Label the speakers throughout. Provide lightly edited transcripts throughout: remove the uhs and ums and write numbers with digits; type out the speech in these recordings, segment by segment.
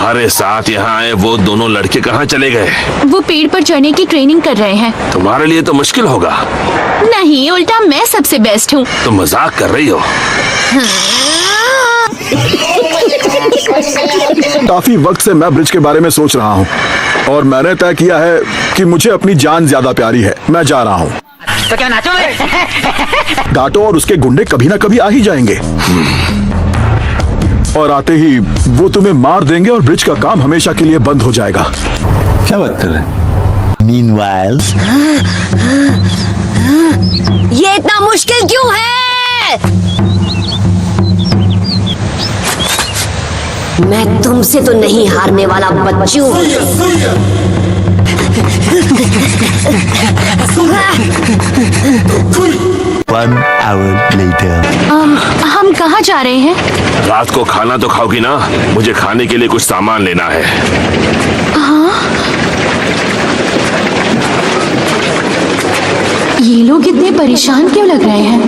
Speaker 1: हमारे साथ यहाँ आए वो दोनों लड़के कहाँ चले गए?
Speaker 2: वो पेड़ पर चढ़ने की ट्रेनिंग कर रहे हैं।
Speaker 1: तुम्हारे लिए तो मुश्किल होगा।
Speaker 2: नहीं, उल्टा मैं सबसे बेस्ट हूँ।
Speaker 1: तुम मजाक कर रही हो।
Speaker 3: काफी वक्त से मैं ब्रिज के बारे में सोच रहा हूँ और मैंने तय किया है कि मुझे अपनी जान ज्यादा प्यारी है। मैं जा रहा हूँ।
Speaker 4: तो क्या नाचोगे?
Speaker 3: डाटो और उसके गुंडे कभी ना कभी आ ही जाएंगे और आते ही वो तुम्हें मार देंगे और ब्रिज का काम हमेशा के लिए बंद हो जाएगा।
Speaker 5: क्या बात कर रहे हैं? Meanwhile,
Speaker 6: ये इतना मुश्किल क्यों है? मैं तुमसे तो नहीं हारने वाला बच्चू।
Speaker 5: 1 hour later.
Speaker 2: हम कहाँ जा रहे हैं?
Speaker 1: रात को खाना तो खाओगी ना? मुझे खाने के लिए कुछ सामान लेना है।
Speaker 2: ये लोग इतने परेशान क्यों लग रहे हैं?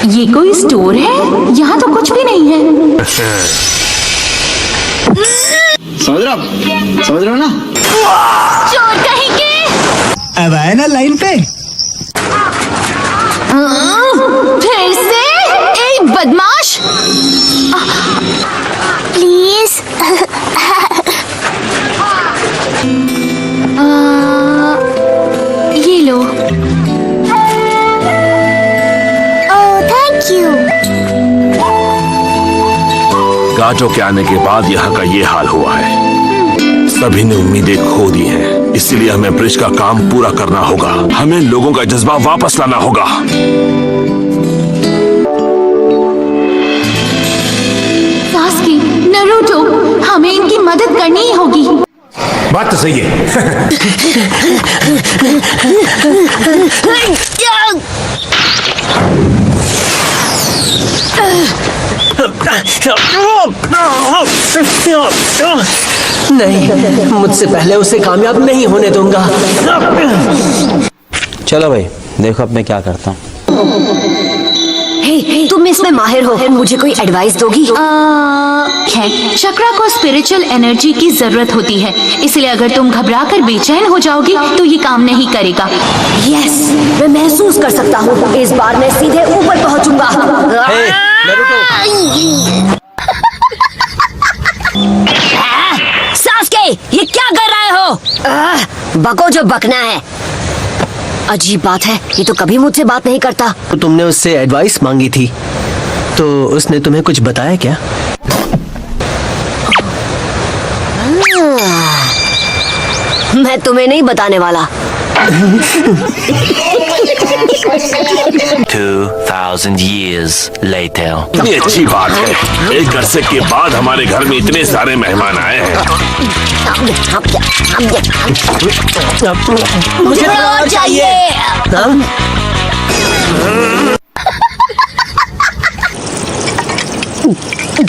Speaker 2: ये कोई स्टोर है? यहाँ तो कुछ भी नहीं है।
Speaker 5: समझ रहे हो ना?
Speaker 2: चोर कहीं के!
Speaker 5: अब आए ना लाइन पे।
Speaker 2: फिर से? ए बदमाश!
Speaker 6: प्लीज।
Speaker 2: ये लो।
Speaker 6: ओह, थैंक यू।
Speaker 1: गाटो के आने के बाद यहाँ का ये हाल हुआ है। सभी ने उम्मीदें खो दी हैं, इसीलिए हमें ब्रिज का काम पूरा करना होगा। हमें लोगों का जज्बा वापस लाना होगा।
Speaker 2: सास्की, नारुतो, हमें इनकी मदद करनी ही होगी।
Speaker 5: बात तो सही है।
Speaker 4: नहीं, मुझसे पहले उसे कामयाब नहीं होने दूंगा।
Speaker 7: चलो भाई, देखो अब मैं क्या करता हूँ।
Speaker 6: हे, तुम इसमें माहिर हो, मुझे कोई एडवाइस दोगी?
Speaker 2: चक्रा को स्पिरिचुअल एनर्जी की जरूरत होती है, इसलिए अगर तुम घबरा कर बेचैन हो जाओगी तो ये काम नहीं करेगा।
Speaker 6: यस, मैं महसूस कर सकता हूँ। इस बार मैं सीधे ऊपर पहुँचूंगा। सास्के, ये क्या कर रहे हो? बको जो बकना है। अजीब बात है, ये तो कभी मुझसे बात नहीं करता।
Speaker 4: तो तुमने उससे एडवाइस मांगी थी, तो उसने तुम्हें कुछ बताया क्या?
Speaker 6: मैं तुम्हें नहीं बताने वाला।
Speaker 8: 2000 years later.
Speaker 1: ये अच्छी बात है, एक अरसे के बाद हमारे घर में इतने सारे मेहमान आए हैं।
Speaker 6: मुझे और चाहिए।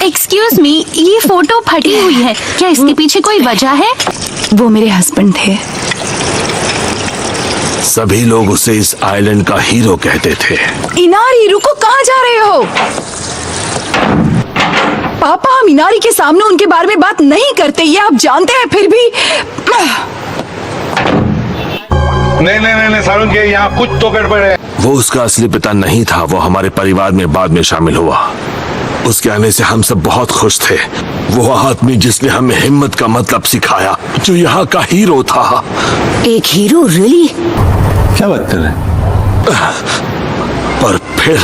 Speaker 2: एक्सक्यूज मी, ये फोटो फटी हुई है, क्या इसके पीछे कोई वजह है? वो मेरे हस्बैंड थे।
Speaker 1: सभी लोग उसे इस आइलैंड का हीरो कहते थे।
Speaker 9: इनारी, रुको, कहाँ जा रहे हो? पापा, हम इनारी के सामने उनके बारे में बात नहीं करते, ये आप जानते हैं। फिर भी
Speaker 10: नहीं सारुण के यहाँ कुछ तो गड़बड़ है।
Speaker 1: वो उसका असली पिता नहीं था, वो हमारे परिवार में बाद में शामिल हुआ। उसके आने से हम सब बहुत खुश थे। वो आदमी जिसने हमें हिम्मत का मतलब सिखाया, जो यहाँ का हीरो था।
Speaker 6: एक हीरो? रियली?
Speaker 5: क्या बात कर रहे हैं?
Speaker 1: पर फिर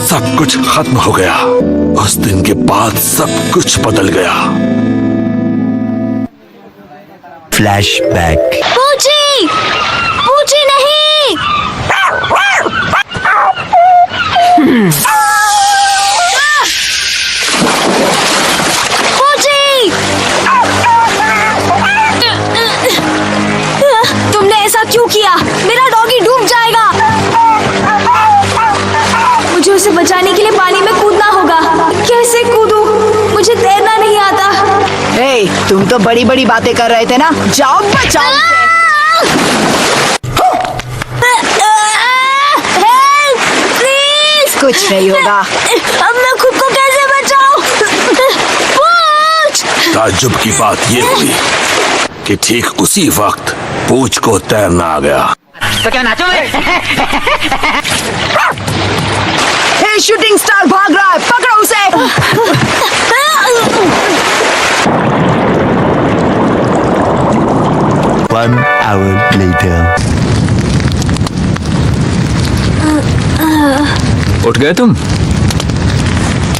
Speaker 1: सब कुछ खत्म हो गया। उस दिन के बाद सब कुछ बदल गया।
Speaker 5: फ्लैशबैक।
Speaker 2: पूछी! पूछी नहीं! पूछी!
Speaker 6: तुमने ऐसा क्यों किया? मेरा डॉगी डूब जाएगा।
Speaker 9: उसे बचाने के लिए पानी में कूदना होगा। कैसे कूदूं? मुझे तैरना नहीं आता।
Speaker 11: तुम तो बड़ी बड़ी बातें कर रहे थे ना, जाओ बचाओ
Speaker 9: प्लीज
Speaker 11: कुछ नहीं होगा।
Speaker 9: अब मैं खुद को कैसे बचाऊं?
Speaker 1: ताज्जुब की बात ये हुई कि ठीक उसी वक्त पूछ को तैरना आ गया।
Speaker 11: तो क्या नाचो? हे शूटिंग स्टार भाग रहा है, पकड़ो उसे।
Speaker 5: 1 hour later.
Speaker 12: उठ गए तुम?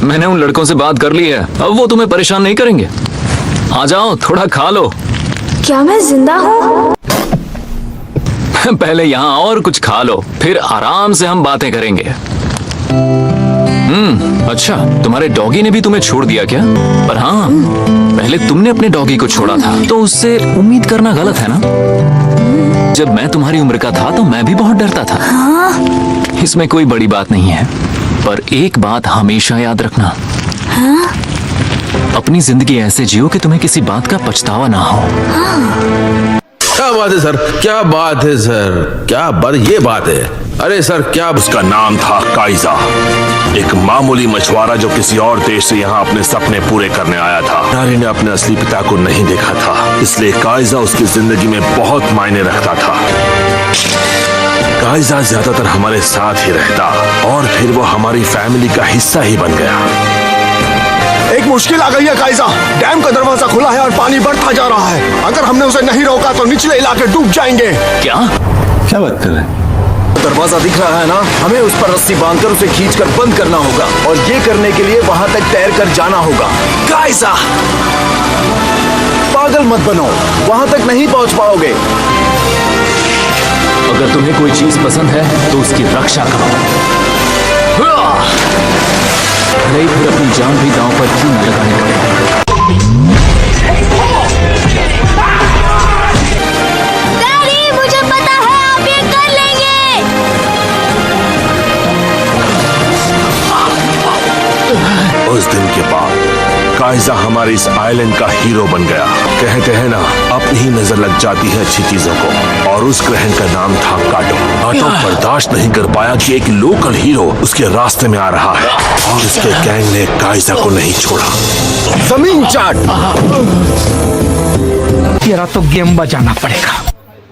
Speaker 12: मैंने उन लड़कों से बात कर ली है, अब वो तुम्हें परेशान नहीं करेंगे। आ जाओ, थोड़ा खा लो।
Speaker 9: क्या मैं जिंदा हूँ?
Speaker 12: पहले यहाँ और कुछ खा लो, फिर आराम से हम बातें करेंगे। अच्छा, तुम्हारे डॉगी ने भी तुम्हें छोड़ दिया क्या? पर हाँ, पहले तुमने अपने डॉगी को छोड़ा था, तो उससे उम्मीद करना गलत है ना? जब मैं तुम्हारी उम्र का था तो मैं भी बहुत डरता था। इसमें कोई बड़ी बात नहीं है, पर एक बात हमेशा याद रखना। अपनी जिंदगी ऐसे जियो कि तुम्हें किसी बात का पछतावा ना हो।
Speaker 13: क्या बात है सर, क्या बात है सर, क्या बात, ये बात है। अरे सर क्या
Speaker 1: उसका नाम था काइजा, एक मामूली मछुआरा जो किसी और देश से यहाँ अपने सपने पूरे करने आया था। नारी ने अपने असली पिता को नहीं देखा था, इसलिए काइजा उसकी जिंदगी में बहुत मायने रखता था। काइजा ज्यादातर हमारे साथ ही रहता और फिर वो हमारी फैमिली का हिस्सा ही बन गया।
Speaker 3: एक मुश्किल आ गई है काइजा, डैम का दरवाजा खुला है और पानी बढ़ता जा रहा है। अगर हमने उसे नहीं रोका तो निचले इलाके डूब जाएंगे।
Speaker 12: क्या
Speaker 5: बात कर रहे हैं?
Speaker 3: दरवाजा दिख रहा है ना, हमें उस पर रस्सी बांधकर उसे खींचकर बंद करना होगा और ये करने के लिए वहां तक तैरकर जाना होगा। काइजा, पागल मत बनो, वहां तक नहीं पहुंच पाओगे।
Speaker 12: अगर तुम्हें कोई चीज पसंद है तो उसकी रक्षा करो, भले ही फिर अपनी जान भी दांव पर क्यों न लगाने पड़े।
Speaker 9: डैडी, मुझे पता है आप ये कर लेंगे।
Speaker 1: उस दिन के बाद काइजा हमारे इस आइलैंड का हीरो बन गया। कहते हैं ना, अपनी ही नजर लग जाती है अच्छी चीजों को, और उस ग्रहण का नाम था काटो। काटो बर्दाश्त नहीं कर पाया कि एक लोकल हीरो उसके रास्ते में आ रहा है, और उसके गैंग ने काइजा को नहीं छोड़ा।
Speaker 3: जमीन चाट।
Speaker 11: तेरा तो गेम बजाना पड़ेगा।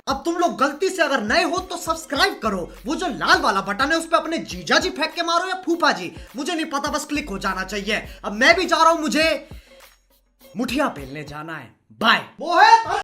Speaker 14: अब तुम लोग गलती से अगर नए हो तो सब्सक्राइब करो, वो जो लाल वाला बटन है उस पे अपने जीजा जी फेंक के मारो या फूफा जी, मुझे नहीं पता, बस क्लिक हो जाना चाहिए। अब मैं भी जा रहा हूं, मुझे मुठिया पेलने जाना है। बाय।